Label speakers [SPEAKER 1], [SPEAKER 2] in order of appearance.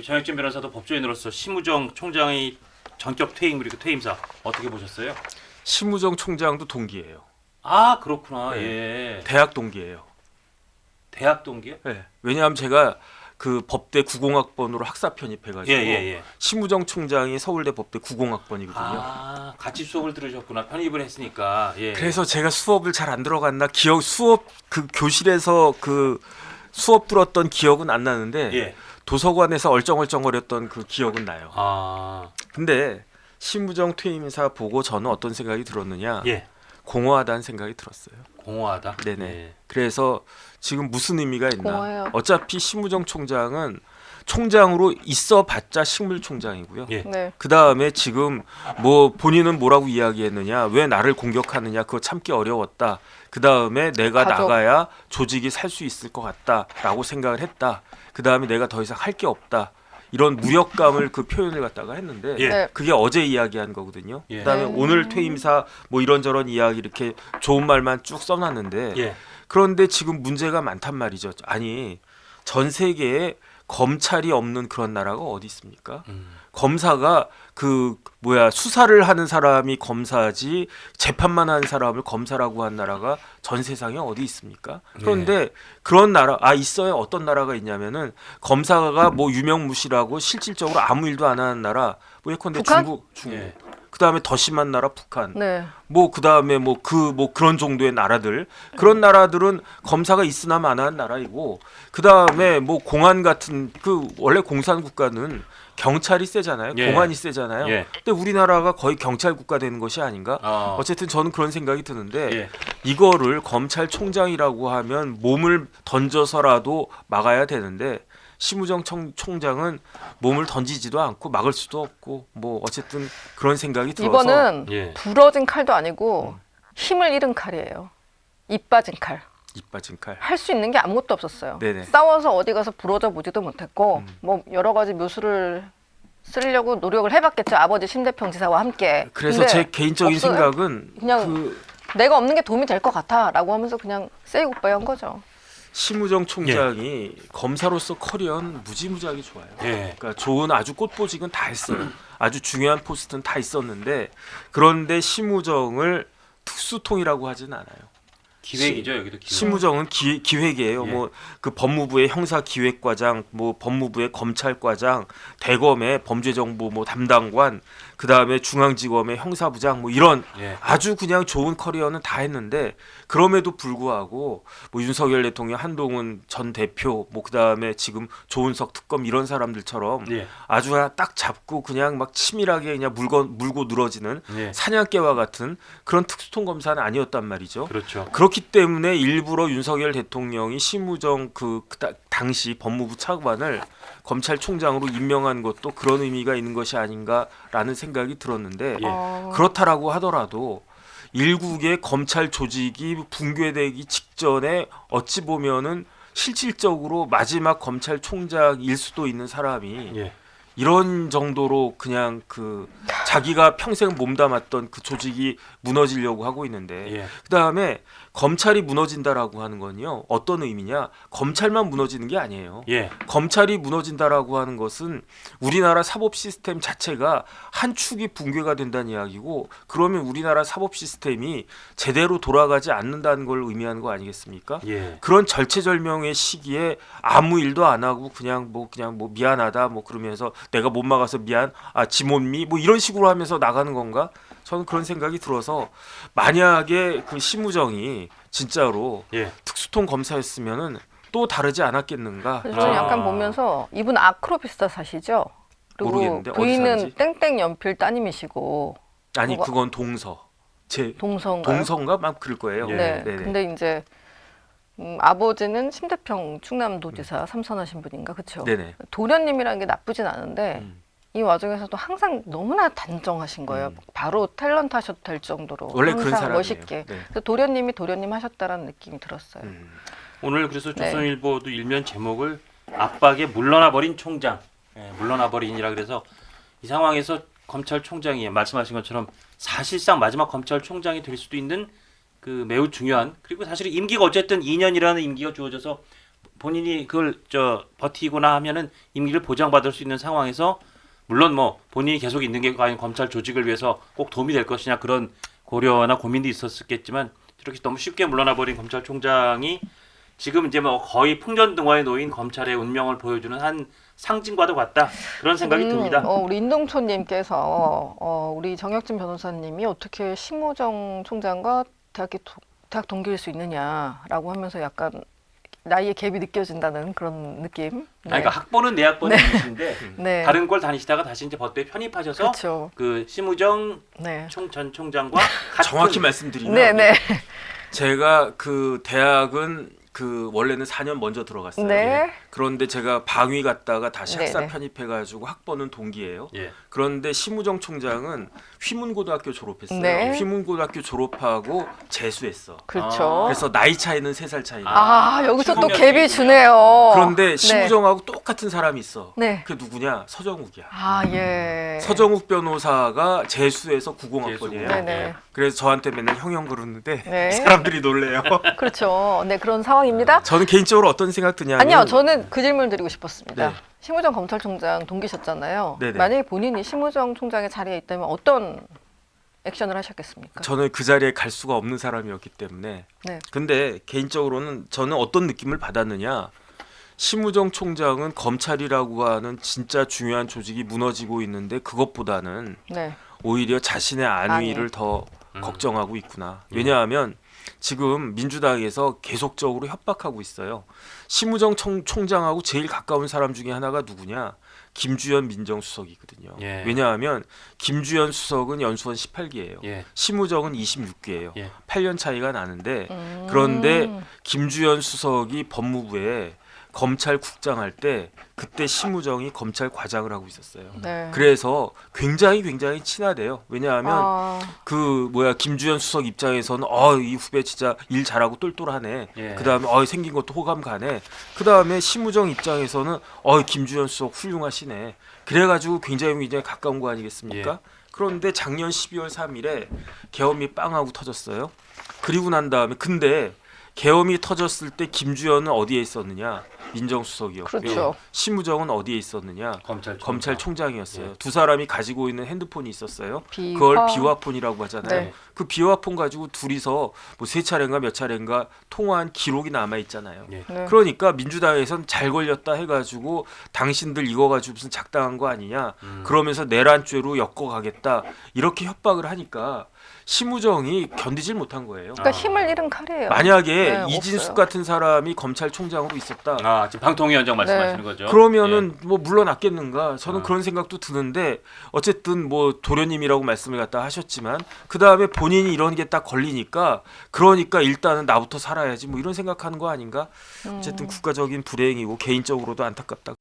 [SPEAKER 1] 장혁진 변호사도 법조인으로서 심우정 총장의 전격 퇴임 그리고 퇴임사 어떻게 보셨어요?
[SPEAKER 2] 심우정 총장도 동기예요.
[SPEAKER 1] 아 그렇구나.
[SPEAKER 2] 네.
[SPEAKER 1] 예.
[SPEAKER 2] 대학 동기예요.
[SPEAKER 1] 대학 동기요?
[SPEAKER 2] 네. 왜냐하면 제가 그 법대 90학번으로 학사 편입해가지고
[SPEAKER 1] 예.
[SPEAKER 2] 심우정 총장이 서울대 법대 90학번이거든요.
[SPEAKER 1] 아 같이 수업을 들으셨구나. 편입을 했으니까. 예.
[SPEAKER 2] 그래서 제가 수업을 잘 안 들어갔나 수업 그 교실에서 그 수업 들었던 기억은 안 나는데
[SPEAKER 1] 예.
[SPEAKER 2] 도서관에서 얼쩡얼쩡거렸던 그 기억은 나요.
[SPEAKER 1] 아
[SPEAKER 2] 근데 심우정 퇴임사 보고 저는 어떤 생각이 들었느냐?
[SPEAKER 1] 예.
[SPEAKER 2] 공허하다는 생각이 들었어요.
[SPEAKER 1] 공허하다.
[SPEAKER 2] 네네.
[SPEAKER 1] 예.
[SPEAKER 2] 그래서 지금 무슨 의미가 있나?
[SPEAKER 3] 공허해요.
[SPEAKER 2] 어차피 심우정 총장은 총장으로 있어봤자 식물총장이고요.
[SPEAKER 1] 예.
[SPEAKER 3] 네.
[SPEAKER 2] 그 다음에 지금 뭐 본인은 뭐라고 이야기했느냐? 왜 나를 공격하느냐? 그거 참기 어려웠다. 그 다음에 내가
[SPEAKER 3] 가족.
[SPEAKER 2] 나가야 조직이 살 수 있을 것 같다라고 생각을 했다. 그 다음에 내가 더 이상 할 게 없다. 이런 무력감을 그 표현을 갖다가 했는데
[SPEAKER 1] 예.
[SPEAKER 3] 네.
[SPEAKER 2] 그게 어제 이야기한 거거든요.
[SPEAKER 1] 예.
[SPEAKER 2] 그다음에 오늘 퇴임사 뭐 이런저런 이야기 이렇게 좋은 말만 쭉 써놨는데
[SPEAKER 1] 예.
[SPEAKER 2] 그런데 지금 문제가 많단 말이죠. 아니 전 세계에 검찰이 없는 그런 나라가 어디 있습니까? 검사가 그 수사를 하는 사람이 검사지 재판만 하는 사람을 검사라고 한 나라가 전 세상에 어디 있습니까? 그런데 그런 나라 있어요. 어떤 나라가 있냐면은 검사가 뭐 유명무실하고 실질적으로 아무 일도 안 하는 나라 뭐 예컨대
[SPEAKER 3] 북한?
[SPEAKER 2] 중국
[SPEAKER 1] 예.
[SPEAKER 2] 그다음에 더 심한 나라 북한
[SPEAKER 3] 네.
[SPEAKER 2] 뭐 그다음에 그런 정도의 나라들 그런 나라들은 검사가 있으나 마나한 나라이고 그다음에 뭐 공안 같은 그 원래 공산 국가는 경찰이 세잖아요.
[SPEAKER 1] 예.
[SPEAKER 2] 공안이 세잖아요.
[SPEAKER 1] 예.
[SPEAKER 2] 근데 우리나라가 거의 경찰 국가 되는 것이 아닌가?
[SPEAKER 1] 어.
[SPEAKER 2] 어쨌든 저는 그런 생각이 드는데
[SPEAKER 1] 예.
[SPEAKER 2] 이거를 검찰총장이라고 하면 몸을 던져서라도 막아야 되는데 심우정 총장은 몸을 던지지도 않고 막을 수도 없고 뭐 어쨌든 그런 생각이 들어서
[SPEAKER 3] 이거는
[SPEAKER 1] 예.
[SPEAKER 3] 부러진 칼도 아니고 힘을 잃은 칼이에요. 입 빠진 칼.
[SPEAKER 2] 입 빠진 칼.
[SPEAKER 3] 할 수 있는 게 아무것도 없었어요.
[SPEAKER 2] 네네.
[SPEAKER 3] 싸워서 어디 가서 부러져 보지도 못했고 뭐 여러 가지 묘수를 쓰려고 노력을 해봤겠죠. 아버지 심대평 지사와 함께.
[SPEAKER 2] 그래서
[SPEAKER 3] 근데
[SPEAKER 2] 제 개인적인
[SPEAKER 3] 없어요.
[SPEAKER 2] 생각은
[SPEAKER 3] 그냥 내가 없는 게 도움이 될 것 같아라고 하면서 그냥 세이 굿바이 한 거죠.
[SPEAKER 2] 심우정 총장이 검사로서 커리어는 무지무지하게 좋아요.
[SPEAKER 1] 예.
[SPEAKER 2] 그러니까 좋은 아주 꽃보직은 다 했어요. 아주 중요한 포스트는 다 있었는데 그런데 심우정을 특수통이라고 하진 않아요.
[SPEAKER 1] 기획이죠 여기도 기획.
[SPEAKER 2] 심우정은 기획이에요.
[SPEAKER 1] 예.
[SPEAKER 2] 뭐 그 법무부의 형사기획과장, 뭐 법무부의 검찰과장, 대검의 범죄정보 뭐 담당관, 그 다음에 중앙지검의 형사부장 뭐 이런
[SPEAKER 1] 예.
[SPEAKER 2] 아주 그냥 좋은 커리어는 다 했는데 그럼에도 불구하고 뭐 윤석열 대통령, 한동훈 전 대표, 뭐 그 다음에 지금 조은석 특검 이런 사람들처럼
[SPEAKER 1] 예.
[SPEAKER 2] 아주 그냥 딱 잡고 그냥 막 치밀하게 그냥 물고 늘어지는
[SPEAKER 1] 예.
[SPEAKER 2] 사냥개와 같은 그런 특수통 검사는 아니었단 말이죠.
[SPEAKER 1] 그렇죠.
[SPEAKER 2] 그렇기 때문에 일부러 윤석열 대통령이 심우정 당시 법무부 차관을 검찰총장으로 임명한 것도 그런 의미가 있는 것이 아닌가라는 생각이 들었는데
[SPEAKER 1] 예.
[SPEAKER 2] 그렇다라고 하더라도 일국의 검찰 조직이 붕괴되기 직전에 어찌 보면은 실질적으로 마지막 검찰총장일 수도 있는 사람이
[SPEAKER 1] 예.
[SPEAKER 2] 이런 정도로 그냥 그 자기가 평생 몸담았던 그 조직이 무너지려고 하고 있는데
[SPEAKER 1] 예.
[SPEAKER 2] 그다음에 검찰이 무너진다라고 하는 건요 어떤 의미냐 검찰만 무너지는 게 아니에요.
[SPEAKER 1] 예.
[SPEAKER 2] 검찰이 무너진다라고 하는 것은 우리나라 사법 시스템 자체가 한 축이 붕괴가 된다는 이야기고 그러면 우리나라 사법 시스템이 제대로 돌아가지 않는다는 걸 의미하는 거 아니겠습니까?
[SPEAKER 1] 예.
[SPEAKER 2] 그런 절체절명의 시기에 아무 일도 안 하고 그냥 뭐 미안하다 뭐 그러면서 내가 못 막아서 미안 지못미 뭐 이런 식으로 하면서 나가는 건가? 저는 그런 생각이 들어서 만약에 그 심우정이 진짜로
[SPEAKER 1] 예.
[SPEAKER 2] 특수통 검사였으면은 또 다르지 않았겠는가?
[SPEAKER 3] 그래서 저는
[SPEAKER 1] 아.
[SPEAKER 3] 약간 보면서 이분 아크로비스타 사시죠? 그리고
[SPEAKER 2] 모르겠는데, 어디
[SPEAKER 3] 부인은
[SPEAKER 2] 사는지?
[SPEAKER 3] 땡땡 연필 따님이시고
[SPEAKER 2] 아니
[SPEAKER 3] 그거-
[SPEAKER 2] 그건 동서인가
[SPEAKER 3] 동서인가요?
[SPEAKER 2] 막 그럴 거예요.
[SPEAKER 1] 예.
[SPEAKER 3] 네.
[SPEAKER 2] 네네.
[SPEAKER 3] 근데 이제 아버지는 심대평 충남도지사 삼선하신 분인가 그렇죠?
[SPEAKER 2] 네네.
[SPEAKER 3] 도련님이라는 게 나쁘진 않은데 이 와중에서도 항상 너무나 단정하신 거예요. 바로 탤런트 하셔도 될 정도로
[SPEAKER 2] 원래 그런
[SPEAKER 3] 항상
[SPEAKER 2] 사람이에요.
[SPEAKER 3] 멋있게.
[SPEAKER 2] 네.
[SPEAKER 3] 그래서 도련님이 도련님 하셨다라는 느낌이 들었어요.
[SPEAKER 1] 오늘 그래서
[SPEAKER 3] 네.
[SPEAKER 1] 조선일보도 일면 제목을 압박에 물러나 버린 총장, 물러나 버린이라 그래서 이 상황에서 검찰총장이 말씀하신 것처럼 사실상 마지막 검찰총장이 될 수도 있는 그 매우 중요한 그리고 사실 임기가 어쨌든 2년이라는 임기가 주어져서 본인이 그걸 버티거나 하면은 임기를 보장받을 수 있는 상황에서 물론 뭐 본인이 계속 있는 게 과연 검찰 조직을 위해서 꼭 도움이 될 것이냐 그런 고려나 고민도 있었겠지만 이렇게 너무 쉽게 물러나 버린 검찰총장이 지금 이제 뭐 거의 풍전등화에 놓인 검찰의 운명을 보여주는 한 상징과도 같다 그런 생각이 듭니다.
[SPEAKER 3] 우리 인동초님께서 우리 정혁진 변호사님이 어떻게 심우정 총장과 대학 동기일 수 있느냐라고 하면서 약간 나이의 갭이 느껴진다는 그런 느낌. 네.
[SPEAKER 1] 그러니까 학번은 내 학번이 이신데
[SPEAKER 3] 네.
[SPEAKER 1] 다른 걸 다니시다가 다시 이제 법대에 편입하셔서
[SPEAKER 3] 그렇죠.
[SPEAKER 1] 그 심우정
[SPEAKER 3] 네.
[SPEAKER 1] 전 총장과 같은
[SPEAKER 2] 정확히 말씀드리면
[SPEAKER 3] 네네.
[SPEAKER 2] 제가 그 대학은 그 원래는 4년 먼저 들어갔어요.
[SPEAKER 3] 네.
[SPEAKER 2] 그런데 제가 방위 갔다가 다시 학사
[SPEAKER 3] 네네.
[SPEAKER 2] 편입해가지고 학번은 동기예요.
[SPEAKER 1] 예.
[SPEAKER 2] 그런데 심우정 총장은 휘문고등학교 졸업했어요.
[SPEAKER 3] 네.
[SPEAKER 2] 휘문고등학교 졸업하고 재수했어.
[SPEAKER 3] 그렇죠.
[SPEAKER 2] 그래서 나이 차이는 3살 차이.
[SPEAKER 3] 여기서 또
[SPEAKER 1] 신기하다.
[SPEAKER 3] 갭이 주네요.
[SPEAKER 2] 그런데 심우정하고 똑같은 사람이 있어.
[SPEAKER 3] 네.
[SPEAKER 2] 그게 누구냐? 서정욱이야.
[SPEAKER 3] 예.
[SPEAKER 2] 서정욱 변호사가 재수해서 90학번이에요.
[SPEAKER 1] 재수.
[SPEAKER 3] 네네.
[SPEAKER 2] 그래서 저한테 맨날 형형 그러는데
[SPEAKER 3] 네.
[SPEAKER 2] 사람들이 놀래요.
[SPEAKER 3] 그렇죠. 네, 그런 상황입니다.
[SPEAKER 2] 저는 개인적으로 어떤 생각 드냐면
[SPEAKER 3] 아니요, 저는 그 질문 드리고 싶었습니다.
[SPEAKER 2] 네.
[SPEAKER 3] 심우정 검찰총장 동기셨잖아요.
[SPEAKER 2] 네네.
[SPEAKER 3] 만약에 본인이 심우정 총장의 자리에 있다면 어떤 액션을 하셨겠습니까?
[SPEAKER 2] 저는 그 자리에 갈 수가 없는 사람이었기 때문에.
[SPEAKER 3] 네.
[SPEAKER 2] 근데 개인적으로는 저는 어떤 느낌을 받았느냐. 심우정 총장은 검찰이라고 하는 진짜 중요한 조직이 무너지고 있는데 그것보다는
[SPEAKER 3] 네.
[SPEAKER 2] 오히려 자신의 안위를
[SPEAKER 3] 안위.
[SPEAKER 2] 더 걱정하고 있구나.
[SPEAKER 1] 예.
[SPEAKER 2] 왜냐하면 지금 민주당에서 계속적으로 협박하고 있어요. 심우정 총장하고 제일 가까운 사람 중에 하나가 누구냐? 김주현 민정수석이거든요.
[SPEAKER 1] 예.
[SPEAKER 2] 왜냐하면 김주현 수석은 연수원 18기예요.
[SPEAKER 1] 예.
[SPEAKER 2] 심우정은 26기예요.
[SPEAKER 1] 예.
[SPEAKER 2] 8년 차이가 나는데 그런데 김주현 수석이 법무부에 검찰국장 할 때 그때 심우정이 검찰과장을 하고 있었어요.
[SPEAKER 3] 네.
[SPEAKER 2] 그래서 굉장히 친하대요. 왜냐하면 그 김주현 수석 입장에서는 이 후배 진짜 일 잘하고 똘똘하네.
[SPEAKER 1] 예.
[SPEAKER 2] 그다음에 생긴 것도 호감 가네. 그다음에 심우정 입장에서는 김주현 수석 훌륭하시네. 그래가지고 굉장히 가까운 거 아니겠습니까?
[SPEAKER 1] 예.
[SPEAKER 2] 그런데 작년 12월 3일에 계엄이 빵하고 터졌어요. 그리고 난 다음에 근데 계엄이 터졌을 때 김주현은 어디에 있었느냐? 민정수석이었고요.
[SPEAKER 3] 그렇죠.
[SPEAKER 2] 심우정은 어디에 있었느냐? 검찰총장이었어요.
[SPEAKER 1] 예.
[SPEAKER 2] 두 사람이 가지고 있는 핸드폰이 있었어요.
[SPEAKER 3] 비화.
[SPEAKER 2] 그걸 비화폰이라고 하잖아요.
[SPEAKER 3] 네.
[SPEAKER 2] 그 비화폰 가지고 둘이서 뭐 3차례인가 몇 차례인가 통화한 기록이 남아 있잖아요.
[SPEAKER 1] 예.
[SPEAKER 3] 네.
[SPEAKER 2] 그러니까 민주당에선 잘 걸렸다 해가지고 당신들 이거 가지고 무슨 작당한 거 아니냐? 그러면서 내란죄로 엮어가겠다 이렇게 협박을 하니까 심우정이 견디질 못한 거예요.
[SPEAKER 3] 그러니까 힘을 잃은 칼이에요.
[SPEAKER 2] 만약에
[SPEAKER 3] 네,
[SPEAKER 2] 이진숙
[SPEAKER 3] 없어요.
[SPEAKER 2] 같은 사람이 검찰총장으로 있었다.
[SPEAKER 1] 지금 방통위원장 말씀하시는 거죠?
[SPEAKER 2] 그러면은 뭐 물러났겠는가? 저는
[SPEAKER 1] 아.
[SPEAKER 2] 그런 생각도 드는데 어쨌든 뭐 도련님이라고 말씀을 갖다 하셨지만 그 다음에 본인이 이런 게 딱 걸리니까 그러니까 일단은 나부터 살아야지 뭐 이런 생각하는 거 아닌가? 어쨌든 국가적인 불행이고 개인적으로도 안타깝다.